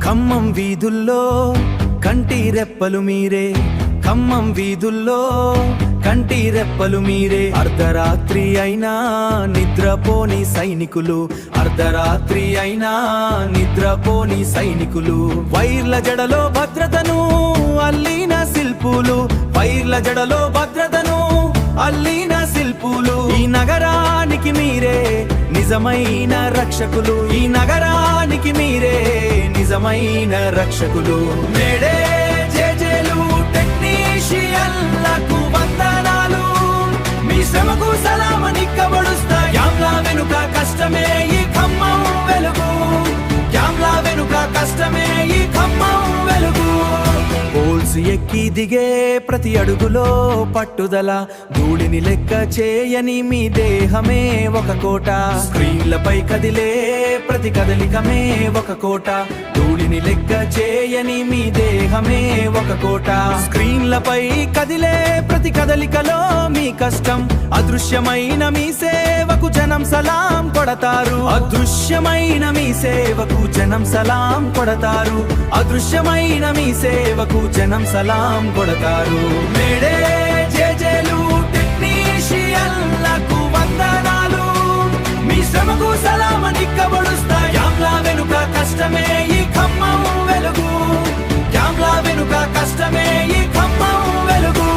ఖమ్మం వీధుల్లో కంటి రెప్పలు మీరే, ఖమ్మం వీధుల్లో కంటి రెప్పలు మీరే. అర్ధరాత్రి అయినా నిద్రపోని సైనికులు, అర్ధరాత్రి అయినా నిద్రపోని సైనికులు. వైర్ల జడలో భద్రతను అల్లిన శిల్పులు, వైర్ల జడలో భద్రతను అల్లిన శిల్పులు. ఈ నగరానికి మీరే నిజమైన రక్షకులు, ఈ నగరానికి మీరే నిజమైన రక్షకులు. మేడే జేజేలు టెక్నీషియన్లకు వందనాలు, మీ శ్రమకు సలామనిక్కబడుస్తా. క్యామ్లా వెనుక కష్టమే ఈ ఖమ్మం వెలుగు, క్యామ్లా వెనుక కష్టమే ఈ ఖమ్మం వెలుగు. పోల్స్ ఎక్కి దిగే ప్రతి అడుగులో పట్టుదల, ధూళిని లెక్క చేయని మీ దేహమే ఒక కోట. స్క్రీన్లపై కదిలే ప్రతి కదలికమే ఒక కోట, ధూళిని లెక్క చేయని మీ దేహమే ఒక కోట. స్క్రీన్లపై కదిలే ప్రతి కదలికలో మీ కష్టం, అదృశ్యమైన మీ సేవకు జనం సలాం కొడతారు. అదృశ్యమైన మీ సేవకు జనం సలాం కొడతారు, అదృశ్యమైన మీ సేవకు జనం సలాం కొడతారు. మేడే జేజేలు టెక్నీషియన్లకు వందనాలు, మీ శ్రమకు సలామనిక్కబడుస్తా. క్యామ్లా వెనుక కష్టమే ఈ ఖమ్మం వెలుగు, క్యామ్లా వెనుక కష్టమే ఈ ఖమ్మం వెలుగు.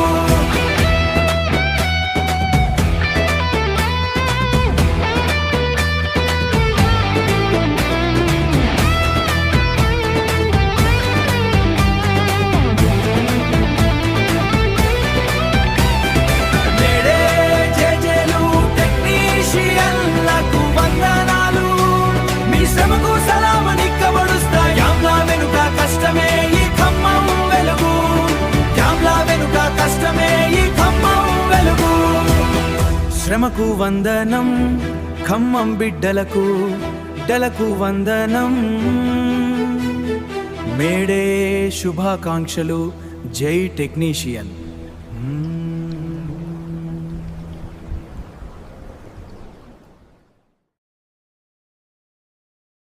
శ్రమకు వందనం ఖమ్మం బిడ్డలకు, బిడ్డలకు వందనం. మేడే శుభాకాంక్షలు. జై టెక్నీషియన్.